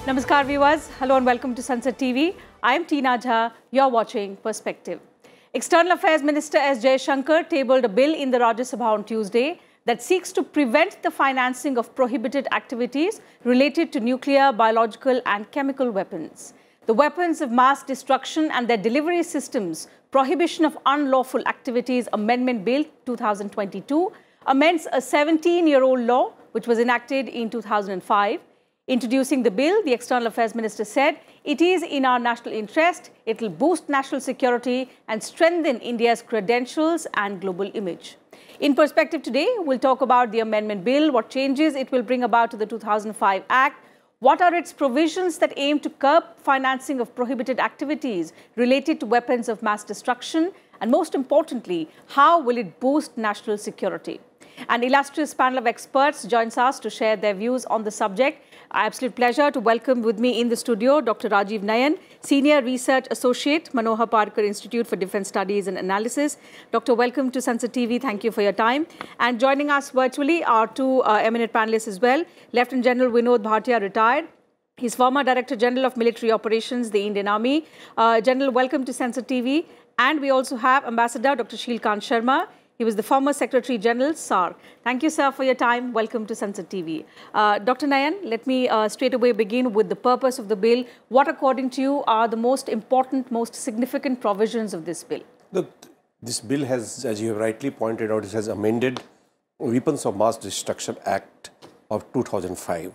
Namaskar viewers, hello and welcome to Sansad TV. I am Tina Jha, you're watching Perspective. External Affairs Minister S Jaishankar tabled a bill in the Rajya Sabha on Tuesday that seeks to prevent the financing of prohibited activities related to nuclear, biological and chemical weapons. The Weapons of Mass Destruction and Their Delivery Systems Prohibition of Unlawful Activities Amendment Bill 2022 amends a 17-year-old law which was enacted in 2005. Introducing the bill, the External Affairs Minister said, it is in our national interest, it will boost national security and strengthen India's credentials and global image. In Perspective today, we'll talk about the amendment bill, what changes it will bring about to the 2005 Act, what are its provisions that aim to curb financing of prohibited activities related to weapons of mass destruction, and most importantly, how will it boost national security? An illustrious panel of experts joins us to share their views on the subject. Absolute pleasure to welcome with me in the studio Dr. Rajiv Nayan, Senior Research Associate, Manohar Parkar Institute for Defence Studies and Analysis. Doctor, welcome to Sansad TV. Thank you for your time. And joining us virtually are two eminent panelists as well. Lieutenant General Vinod Bhatia, retired. He's former Director General of Military Operations, the Indian Army. General, welcome to Sansad TV. And we also have Ambassador Dr. Shilkant Sharma. He was the former Secretary General, SAR. Thank you, sir, for your time. Welcome to Sansad TV. Dr. Nayan, let me straight away begin with the purpose of the bill. What, according to you, are the most important, most significant provisions of this bill? Look, this bill has, as you have rightly pointed out, it has amended Weapons of Mass Destruction Act of 2005.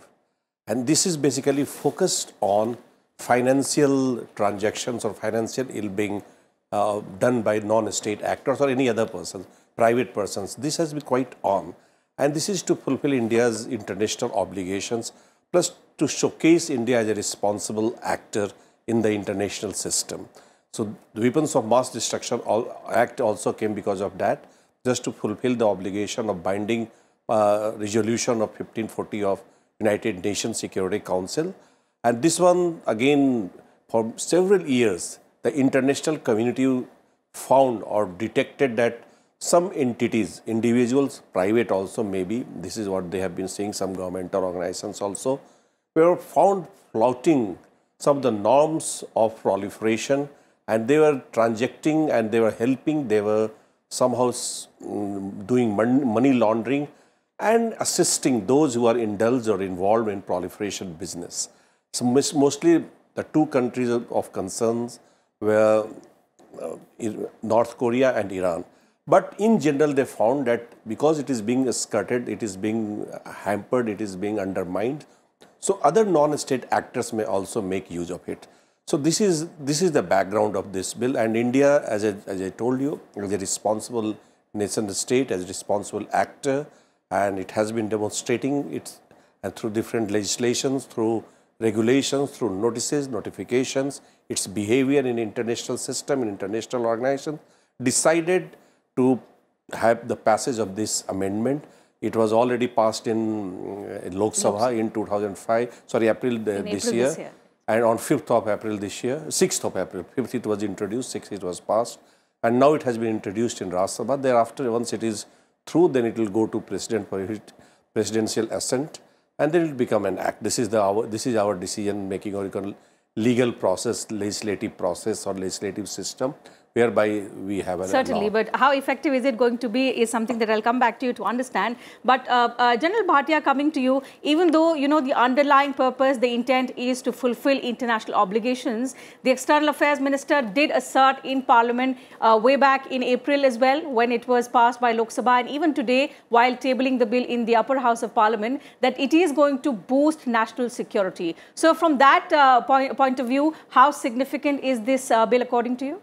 And this is basically focused on financial transactions or financial ill being done by non-state actors or any other person. Private persons. This has been quite on, and this is to fulfill India's international obligations, plus to showcase India as a responsible actor in the international system. So the Weapons of Mass Destruction Act also came because of that, just to fulfill the obligation of binding resolution of 1540 of United Nations Security Council. And this one, again, for several years, the international community found or detected that some entities, individuals, private also maybe, this is what they have been saying, some governmental organizations also, were found flouting some of the norms of proliferation, and they were transacting and they were helping, they were somehow doing money laundering and assisting those who are indulged or involved in proliferation business. So mostly the two countries of concerns were North Korea and Iran. But in general, they found that because it is being skirted, it is being hampered, it is being undermined, so other non-state actors may also make use of it. So this is the background of this bill, and India, as I told you, as a responsible nation state, as a responsible actor, and it has been demonstrating it and through different legislations, through regulations, through notices, notifications, its behavior in international system, in international organizations, decided to have the passage of this amendment. It was already passed in Lok Sabha in 2005, sorry, April this year. And on 5th of April this year, 6th of April, 5th it was introduced, 6th it was passed, and now it has been introduced in Rajya Sabha. Thereafter, once it is through, then it will go to President for presidential assent, and then it will become an act. This is our decision making or legal process, legislative process or legislative system, whereby we have a certainly, but how effective is it going to be is something that I'll come back to you to understand. But General Bhatia, coming to you, even though the underlying purpose, the intent is to fulfill international obligations, the External Affairs Minister did assert in Parliament way back in April as well, when it was passed by Lok Sabha, and even today while tabling the bill in the upper house of Parliament, that it is going to boost national security. So from that point of view, how significant is this bill according to you?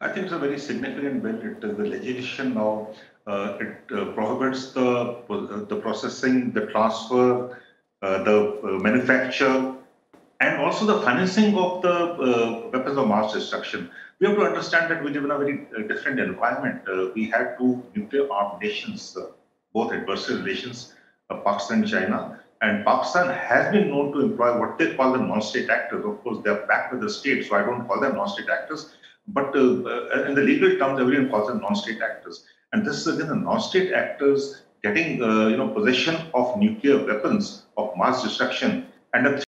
I think it's a very significant bill. It is the legislation now. It prohibits the processing, the transfer, the manufacture, and also the financing of the weapons of mass destruction. We have to understand that we live in a very different environment. We had two nuclear-armed nations, both adversarial relations, Pakistan and China. And Pakistan has been known to employ what they call the non-state actors. Of course, they are backed with the state, so I don't call them non-state actors. But in the legal terms, everyone calls them non-state actors. And this is again the non-state actors getting possession of nuclear weapons of mass destruction and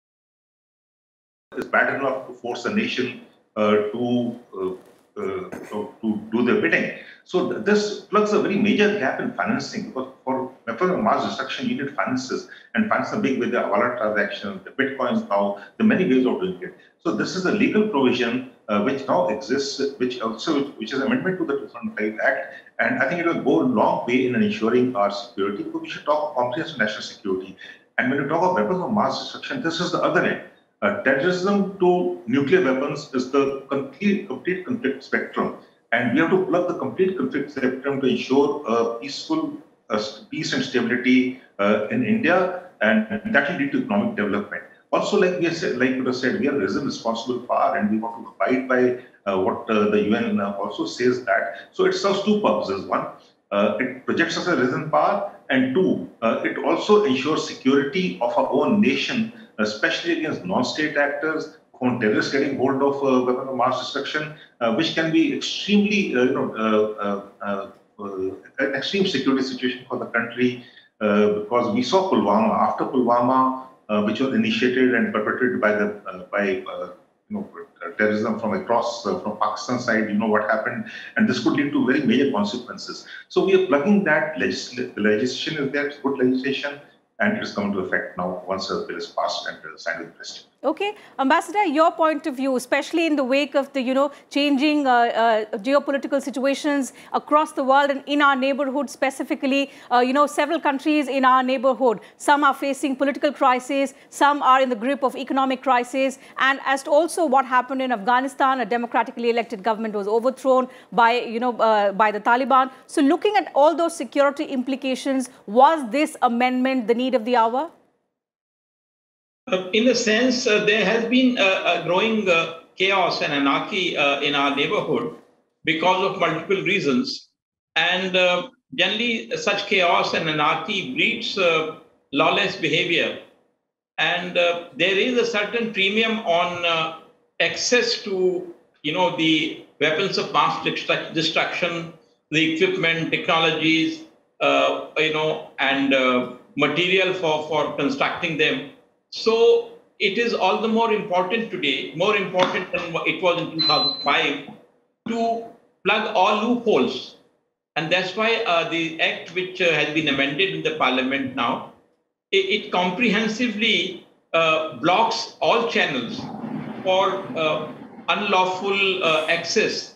bad enough to force a nation to do their bidding. So this plugs a very major gap in financing, because for weapons of mass destruction, you need finances, and finance a big way, the wallet transactions, the bitcoins now, the many ways of doing it. So this is a legal provision which now exists, which is an amendment to the 2005 Act, and I think it will go a long way in ensuring our security, because we should talk comprehensive national security. And when you talk of weapons of mass destruction, this is the other end. Terrorism to nuclear weapons is the complete conflict spectrum. And we have to plug the complete conflict spectrum to ensure peaceful peace and stability in India, and that will lead to economic development. Also, like we said, like you said, we are a responsible power, and we want to abide by what the UN also says that. So it serves two purposes. One, it projects us as a resident power, and two, it also ensures security of our own nation, especially against non-state actors, terrorists getting hold of weapons of mass destruction, which can be extremely, an extreme security situation for the country, because we saw Pulwama. After Pulwama, which was initiated and perpetrated by terrorism from across from Pakistan side, you know what happened, and this could lead to very major consequences. So we are plugging that legislation is there, good legislation, and it is coming to effect now once the bill is passed and signed with the President. Okay, Ambassador, your point of view, especially in the wake of the changing geopolitical situations across the world and in our neighborhood specifically, several countries in our neighborhood, some are facing political crisis, some are in the grip of economic crisis, and as to also what happened in Afghanistan, a democratically elected government was overthrown by by the Taliban. So, looking at all those security implications, was this amendment the need of the hour? In a sense, there has been a growing chaos and anarchy in our neighborhood because of multiple reasons. And generally, such chaos and anarchy breeds lawless behavior. And there is a certain premium on access to, the weapons of mass destruction, the equipment, technologies, and material for constructing them. So it is all the more important today, more important than it was in 2005, to plug all loopholes. And that's why the act which has been amended in the parliament now, it comprehensively blocks all channels for unlawful access,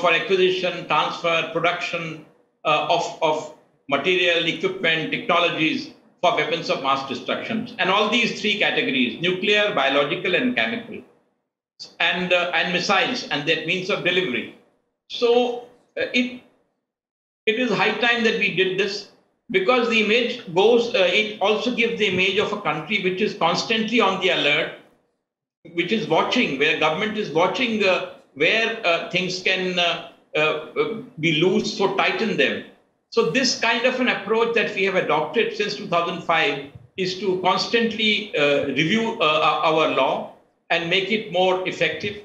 for acquisition, transfer, production of material, equipment, technologies for weapons of mass destruction. And all these three categories, nuclear, biological, and chemical, and missiles, and that means of delivery. So it is high time that we did this, because the image goes, it also gives the image of a country which is constantly on the alert, which is watching, where government is watching where things can be loose, so tighten them. So this kind of an approach that we have adopted since 2005 is to constantly review our law and make it more effective.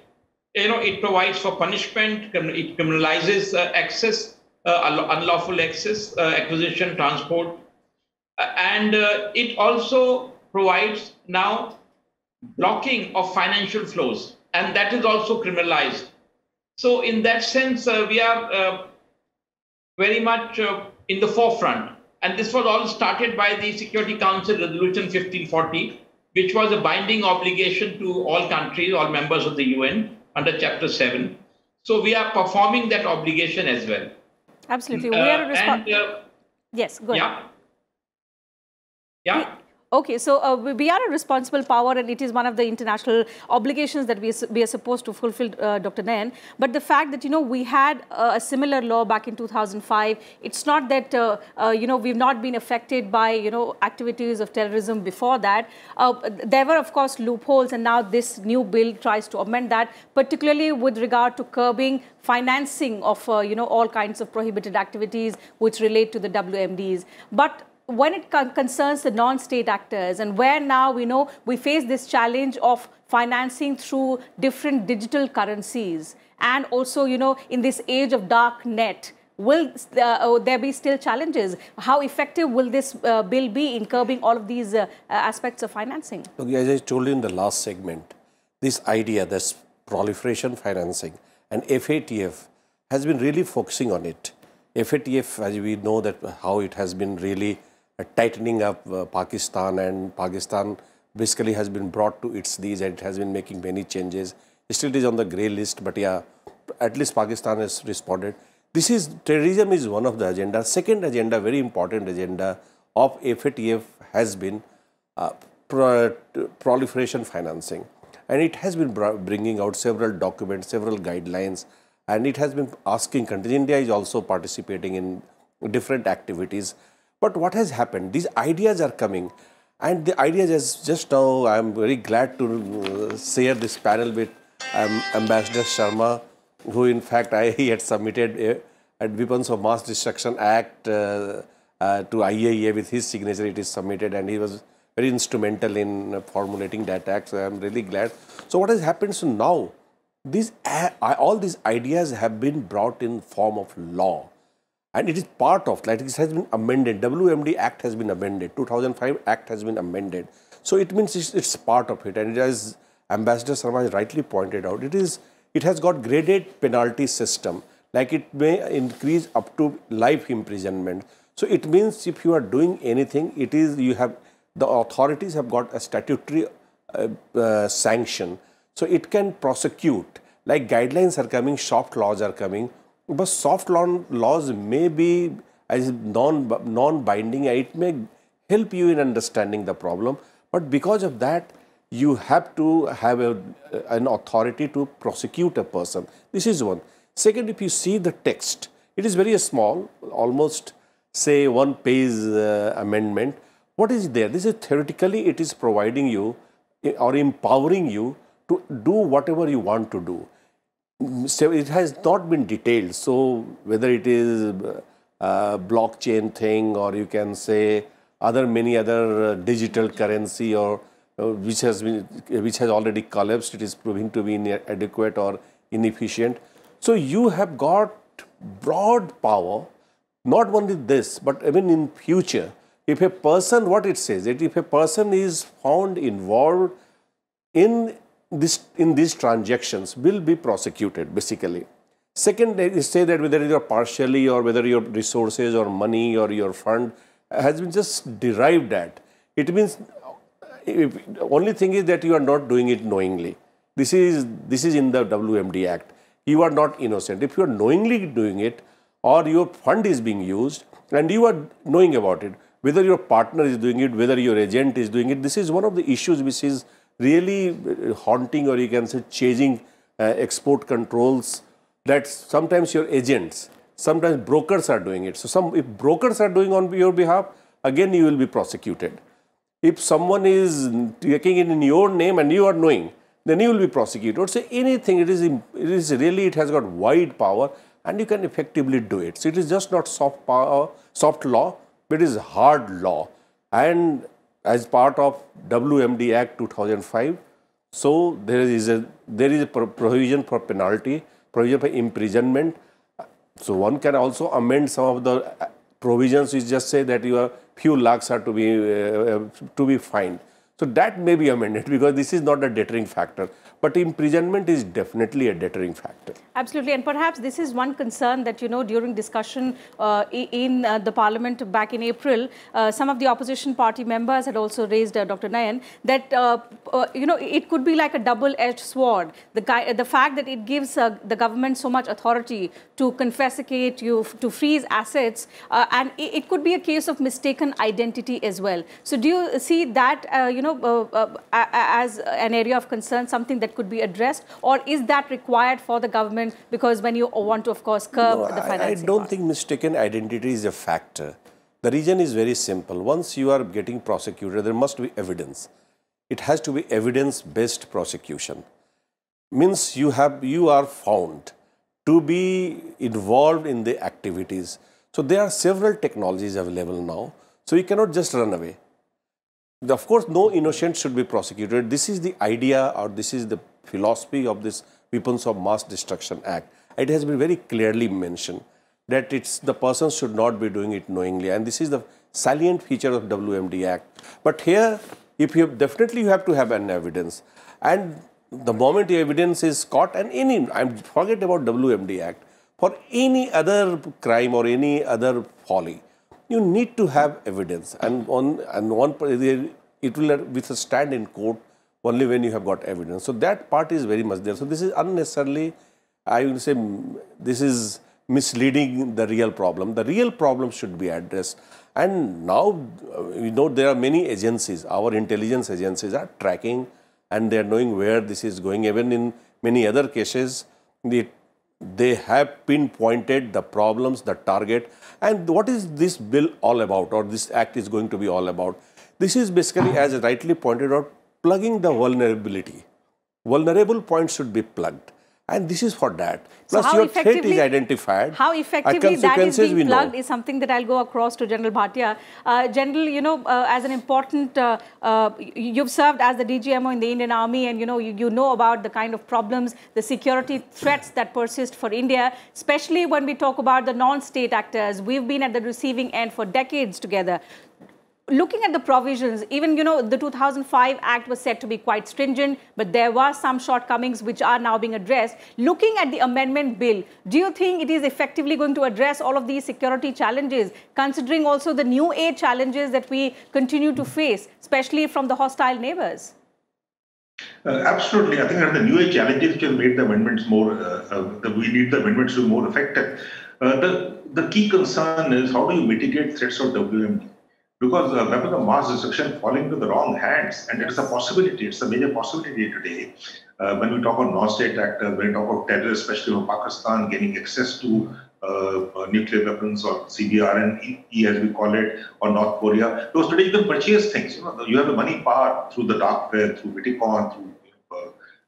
It provides for punishment, it criminalizes access, unlawful access, acquisition, transport, and it also provides now blocking of financial flows, and that is also criminalized. So in that sense, we are very much in the forefront. And this was all started by the Security Council Resolution 1540, which was a binding obligation to all countries, all members of the UN under Chapter 7. So we are performing that obligation as well. Absolutely. We are a yes, go ahead. Yeah. Okay, so we are a responsible power, and it is one of the international obligations that we are supposed to fulfill, Dr. Nayan. But the fact that, we had a similar law back in 2005, it's not that, we've not been affected by, activities of terrorism before that. There were, of course, loopholes, and now this new bill tries to amend that, particularly with regard to curbing financing of, all kinds of prohibited activities which relate to the WMDs. But when it concerns the non-state actors, and where now we face this challenge of financing through different digital currencies, and also in this age of dark net, will there be still challenges? How effective will this bill be in curbing all of these aspects of financing? Okay, as I told you in the last segment, this idea, this proliferation financing, and FATF has been really focusing on it. FATF, as we know that how it has been really tightening up Pakistan, and Pakistan basically has been brought to its knees, and it has been making many changes. Still it is on the grey list, but yeah, at least Pakistan has responded. This is, terrorism is one of the agenda. Second agenda, very important agenda of FATF has been proliferation financing. And it has been bringing out several documents, several guidelines, and it has been asking countries. India is also participating in different activities. But what has happened? These ideas are coming, and the ideas is just now, I am very glad to share this panel with Ambassador Sharma, who in fact he had submitted a Weapons of Mass Destruction Act to IAEA with his signature. It is submitted, and he was very instrumental in formulating that act. So I am really glad. So what has happened? So now, all these ideas have been brought in form of law, and it is part of, like it has been amended. WMD Act has been amended. 2005 Act has been amended. So it means it's part of it, and as Ambassador Sharma has rightly pointed out, it has got graded penalty system. Like it may increase up to life imprisonment. So it means if you are doing anything, the authorities have got a statutory sanction. So it can prosecute. Like guidelines are coming, soft laws are coming, but soft laws may be as non-binding. It may help you in understanding the problem, but because of that, you have to have an authority to prosecute a person. This is one. Second, if you see the text, it is very small, almost say one page amendment. What is there? This is theoretically, it is providing you or empowering you to do whatever you want to do. So it has not been detailed. So whether it is a blockchain thing, or you can say many other digital currency, or which has already collapsed, it is proving to be inadequate or inefficient. So you have got broad power. Not only this, but even in future, if a person, what it says, that if a person is found involved in these transactions, will be prosecuted basically. Second, they say that whether you are partially, or whether your resources or money or your fund has been just derived at. It means the only thing is that you are not doing it knowingly. This is in the WMD Act. You are not innocent. If you are knowingly doing it, or your fund is being used and you are knowing about it, whether your partner is doing it, whether your agent is doing it, this is one of the issues which is really haunting, or you can say chasing export controls, that sometimes your agents, sometimes brokers are doing it. So if brokers are doing on your behalf, again you will be prosecuted. If someone is taking it in your name and you are knowing, then you will be prosecuted. So anything, it has got wide power, and you can effectively do it. So it is just not soft law, but it is hard law. And as part of WMD Act 2005, so there is a provision for penalty, provision for imprisonment. So one can also amend some of the provisions which just say that your few lakhs are to be fined. So that may be amended, because this is not a deterring factor. But imprisonment is definitely a deterring factor. Absolutely. And perhaps this is one concern that, during discussion in the parliament back in April, some of the opposition party members had also raised, Dr. Nayan, that, it could be like a double-edged sword. The fact that it gives the government so much authority to confiscate, to freeze assets, and it could be a case of mistaken identity as well. So do you see that, as an area of concern, something that could be addressed, or is that required for the government, because when you want to, of course, curb the financing? I don't think mistaken identity is a factor. The reason is very simple. Once you are getting prosecuted, there must be evidence. It has to be evidence-based prosecution. Means you are found to be involved in the activities. So there are several technologies available now. So you cannot just run away. Of course, no innocent should be prosecuted. This is the idea, or this is the philosophy of this Weapons of Mass Destruction Act. It has been very clearly mentioned that the person should not be doing it knowingly, and this is the salient feature of WMD Act. But here, definitely you have to have an evidence. And the moment your evidence is caught, and forget about WMD Act, for any other crime or any other folly, you need to have evidence, and it will with a stand in court only when you have got evidence. So that part is very much there. So this is unnecessarily, I will say, this is misleading the real problem. The real problem should be addressed. And now, there are many agencies, our intelligence agencies are tracking and they are knowing where this is going. Even in many other cases, they have pinpointed the problems, the target. And what is this bill all about, or this act is going to be all about? This is basically, as rightly pointed out, plugging the vulnerability. Vulnerable points should be plugged. And this is for that. Plus, your threat is identified. How effectively that is being plugged is something that I'll go across to General Bhatia. General, as an important, you've served as the DGMO in the Indian Army, and you know about the kind of problems, the security threats that persist for India, especially when we talk about the non-state actors. We've been at the receiving end for decades together. Looking at the provisions, even, the 2005 Act was said to be quite stringent, but there were some shortcomings which are now being addressed. Looking at the amendment bill, do you think it is effectively going to address all of these security challenges, considering also the new age challenges that we continue to face, especially from the hostile neighbors? Absolutely. I think that the new age challenges which have made the amendments more, we need the amendments to be more effective. The key concern is how do you mitigate threats of WMD? Because weapons of mass destruction falling into the wrong hands, and it is a possibility, it's a major possibility today. When we talk about non-state actors, when we talk about terrorists, especially from Pakistan, getting access to nuclear weapons or CBRNE as we call it, or North Korea, because today you can purchase things. You have the money power through the dark web, through Bitcoin, through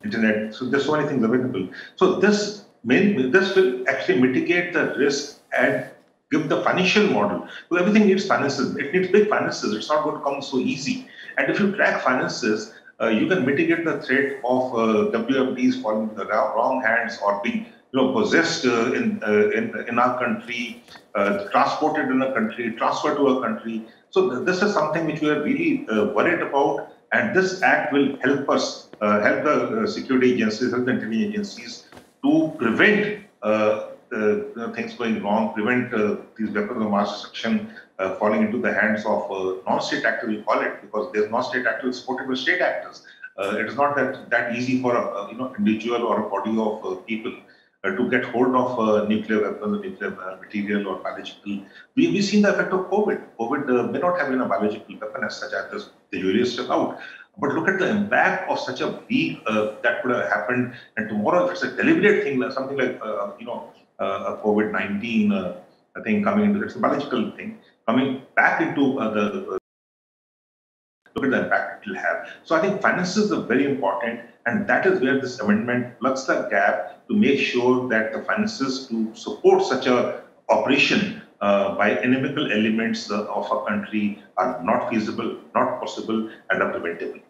internet. So there's so many things available. So this will actually mitigate the risk and give the financial model. So everything needs finances. It needs big finances. It's not going to come so easy. And if you track finances, you can mitigate the threat of WMDs falling into the wrong hands or being possessed in our country, transported in a country, transferred to a country. So this is something which we are really worried about. And this act will help us, help the security agencies, help the intelligence agencies to prevent things going wrong, prevent these weapons of mass destruction falling into the hands of non-state actors, we call it, because there's non-state actors supported by state actors. It is not that easy for a individual or a body of people to get hold of nuclear weapons, nuclear material or biological. We've seen the effect of COVID. COVID may not have been a biological weapon as such as the jury is still out. But look at the impact of such a week that could have happened. And tomorrow, if it's a deliberate thing, something like a COVID-19 thing coming into, it's a biological thing, coming back into look at the impact it will have. So I think finances are very important, and that is where this amendment plugs the gap to make sure that the finances to support such a operation by inimical elements of a country are not feasible, not possible, and are preventable.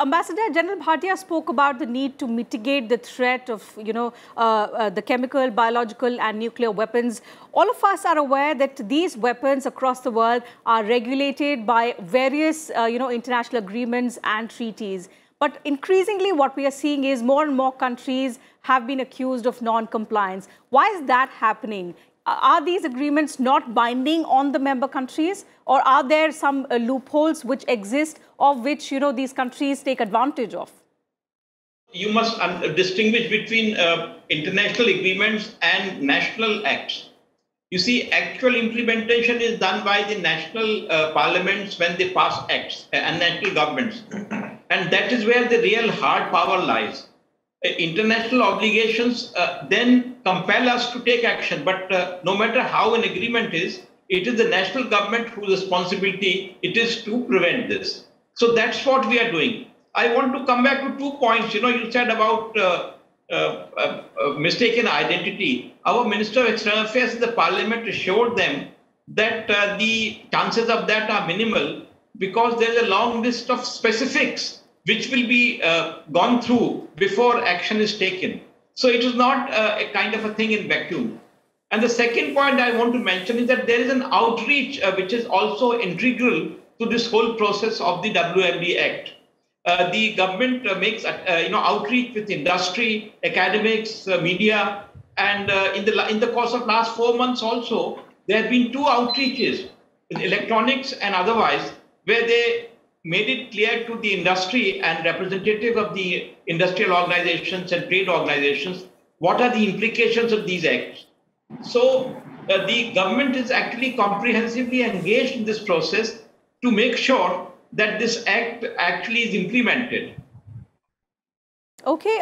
Ambassador, General Bhatia spoke about the need to mitigate the threat of, the chemical, biological and nuclear weapons. All of us are aware that these weapons across the world are regulated by various, international agreements and treaties. But increasingly what we are seeing is more and more countries have been accused of non-compliance. Why is that happening? Are these agreements not binding on the member countries, or are there some loopholes which exist of which, these countries take advantage of? You must distinguish between international agreements and national acts. You see, actual implementation is done by the national parliaments when they pass acts and national governments. And that is where the real hard power lies. International obligations then compel us to take action. But no matter how an agreement is, it is the national government whose responsibility it is to prevent this. So that's what we are doing. I want to come back to 2 points. You said about mistaken identity. Our Minister of External Affairs in the Parliament assured them that the chances of that are minimal, because there is a long list of specifics which will be gone through before action is taken. So it is not a kind of a thing in vacuum. And the second point I want to mention is that there is an outreach which is also integral to this whole process of the WMD Act. the government makes outreach with industry, academics, media, and in the course of last 4 months also, there have been 2 outreaches, with electronics and otherwise, where they made it clear to the industry and representative of the industrial organizations and trade organizations what are the implications of these acts. So the government is actually comprehensively engaged in this process to make sure that this act actually is implemented. Okay,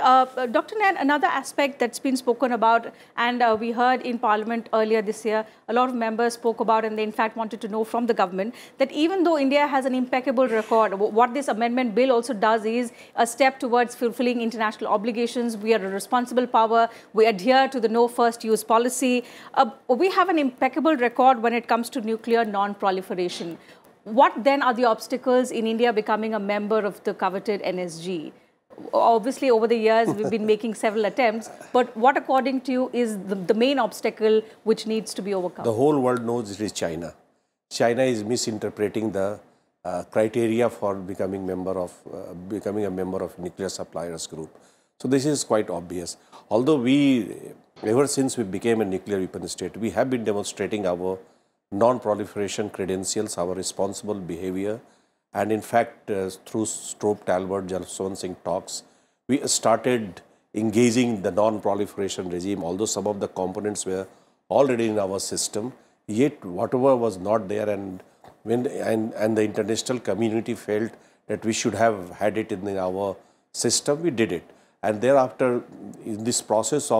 Dr. Nair, another aspect that's been spoken about, and we heard in Parliament earlier this year, a lot of members spoke about, and they in fact wanted to know from the government, that even though India has an impeccable record, what this amendment bill also does is a step towards fulfilling international obligations. We are a responsible power. We adhere to the no first use policy. We have an impeccable record when it comes to nuclear non-proliferation. What then are the obstacles in India becoming a member of the coveted NSG? Obviously, over the years, we've been making several attempts, but what, according to you, is the main obstacle which needs to be overcome? The whole world knows it is China. China is misinterpreting the criteria for becoming a member of nuclear suppliers group. So this is quite obvious. Although ever since we became a nuclear weapon state, we have been demonstrating our non-proliferation credentials, our responsible behavior. And in fact, through Strobe Talbot, Jalswan Singh talks, we started engaging the non-proliferation regime, although some of the components were already in our system, yet whatever was not there, and the international community felt that we should have had it in our system, we did it. And thereafter, in this process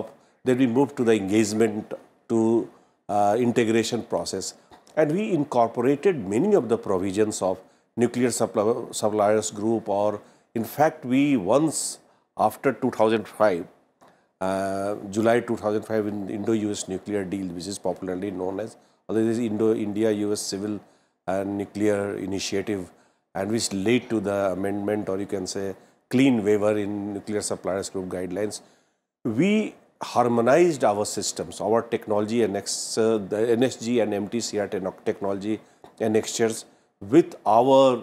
then we moved to the engagement to integration process. And we incorporated many of the provisions of nuclear suppliers group, or in fact, we once after 2005, July 2005, in Indo-US nuclear deal, which is popularly known as, or this is Indo-India-US Civil and Nuclear Initiative, and which led to the amendment, or you can say clean waiver in nuclear suppliers group guidelines. We harmonized our systems, our technology and the NSG and MTCR technology annexures with our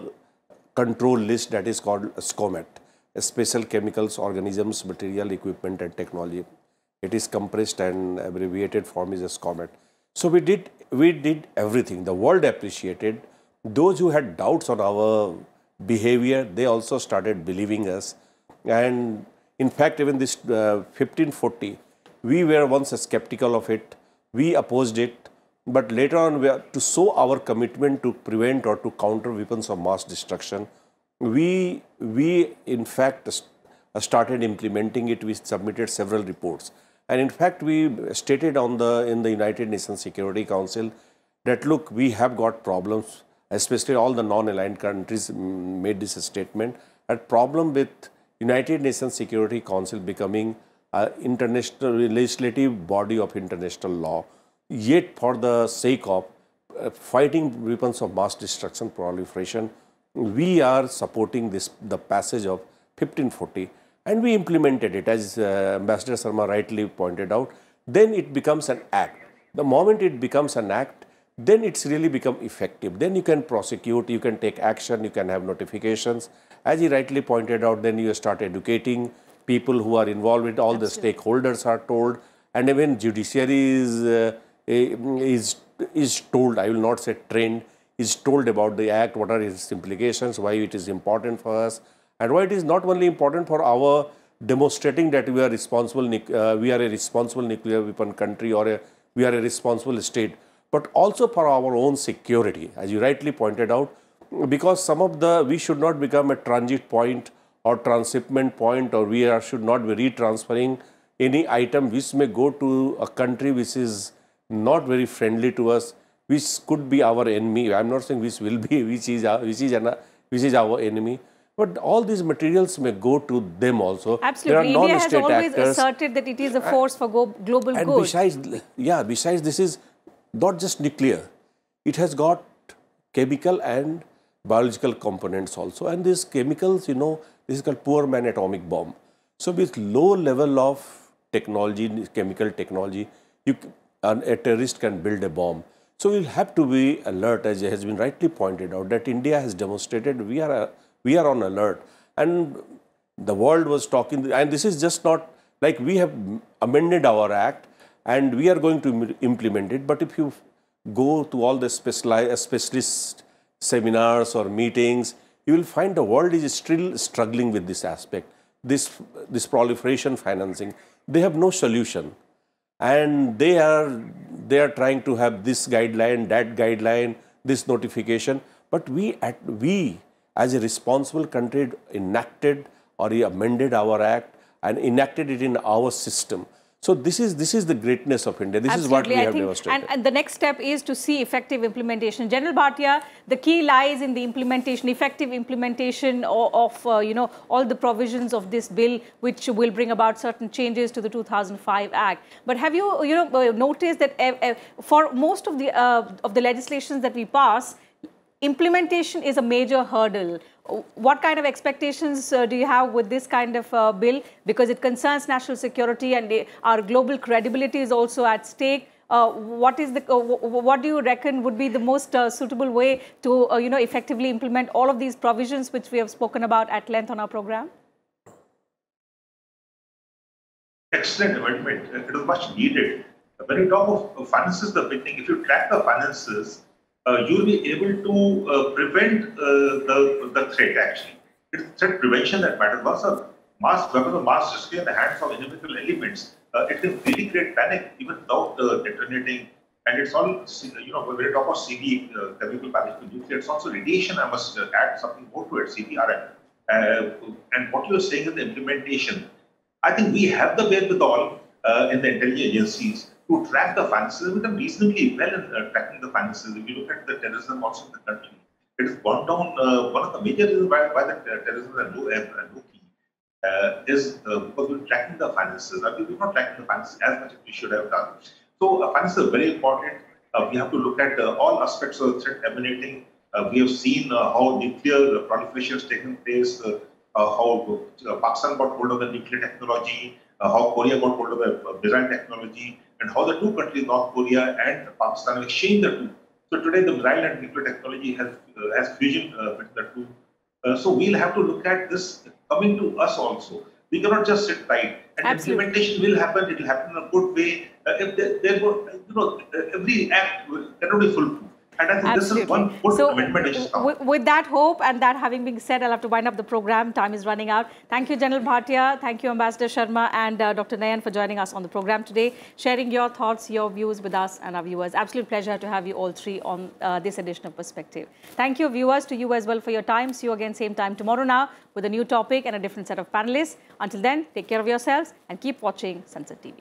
control list that is called SCOMET, Special Chemicals, Organisms, Material, Equipment and Technology. It is compressed and abbreviated form is SCOMET. So we did everything. The world appreciated. Those who had doubts on our behavior, they also started believing us. And in fact, even this 1540, we were once skeptical of it. We opposed it. But later on, to show our commitment to prevent or to counter weapons of mass destruction, we in fact started implementing it. We submitted several reports, and in fact we stated in the United Nations Security Council that look, we have got problems. Especially all the non-aligned countries made this statement. A problem with United Nations Security Council becoming an international legislative body of international law. Yet, for the sake of fighting weapons of mass destruction proliferation, we are supporting the passage of 1540, and we implemented it, as Ambassador Sharma rightly pointed out. Then it becomes an act. The moment it becomes an act, then it's really become effective. Then you can prosecute, you can take action, you can have notifications. As he rightly pointed out, then you start educating people who are involved with all the stakeholders are told, and even judiciary is told, I will not say trained, is told about the act, what are its implications, why it is important for us, and why it is not only important for our demonstrating that we are responsible, we are a responsible nuclear weapon country, or we are a responsible state, but also for our own security, as you rightly pointed out, because we should not become a transit point or transshipment point, or should not be retransferring any item which may go to a country which is not very friendly to us, which could be our enemy. I am not saying which will be, which is our enemy. But all these materials may go to them also. Absolutely. India has always asserted that it is a force for global good. And besides, this is not just nuclear. It has got chemical and biological components also. And these chemicals, this is called poor man atomic bomb. So with low level of technology, chemical technology, a terrorist can build a bomb. So we'll have to be alert, as has been rightly pointed out, that India has demonstrated we are on alert. And the world was talking, and this is just not like we have amended our act and we are going to implement it. But if you go to all the specialist seminars or meetings, you will find the world is still struggling with this aspect, this proliferation financing. They have no solution, and they are trying to have this guideline, that guideline, this notification. But we as a responsible country enacted or amended our act and enacted it in our system. So this is the greatness of India. This Absolutely. is what we have demonstrated. And the next step is to see effective implementation. General Bhatia, the key lies in the implementation, effective implementation of all the provisions of this bill, which will bring about certain changes to the 2005 Act. But have you noticed that for most of the legislations that we pass, implementation is a major hurdle? What kind of expectations do you have with this kind of bill? Because it concerns national security and our global credibility is also at stake. What do you reckon would be the most suitable way to effectively implement all of these provisions which we have spoken about at length on our program? Excellent amendment. It is much needed. When you talk of finances, the big thing, if you track the finances, you'll be able to prevent the threat, actually. It's threat prevention that matters. Once a weapon of mass destruction in the hands of inimical elements, it can really create panic even without detonating. And it's all, when we talk about CD, chemical biological nuclear, it's also radiation. I must add something more to it, CBRN. And what you're saying is the implementation. I think we have the wherewithal in the intelligence agencies to track the finances. We've done reasonably well in tracking the finances. If you look at the terrorism also in the country, it has gone down. One of the major reasons why the terrorism is low key is because we're tracking the finances. I mean, we're not tracking the finances as much as we should have done. So finances are very important. We have to look at all aspects of the threat emanating. We have seen how nuclear proliferation has taken place, how Pakistan got hold of the nuclear technology, how Korea got hold of the missile technology, and how the two countries, North Korea and Pakistan, have exchanged the two. So today the missile and nuclear technology has fusion between the two. So we'll have to look at this coming to us also. We cannot just sit tight. And Absolutely. implementation will happen. It will happen in a good way. Every act cannot be foolproof. And I think Absolutely. this is one good amendment which is coming. With that hope and that having been said, I'll have to wind up the program. Time is running out. Thank you, General Bhatia. Thank you, Ambassador Sharma and Dr. Nayan for joining us on the program today, sharing your thoughts, your views with us and our viewers. Absolute pleasure to have you all three on this edition of Perspective. Thank you, viewers, to you as well for your time. See you again same time tomorrow now with a new topic and a different set of panelists. Until then, take care of yourselves and keep watching Sansad TV.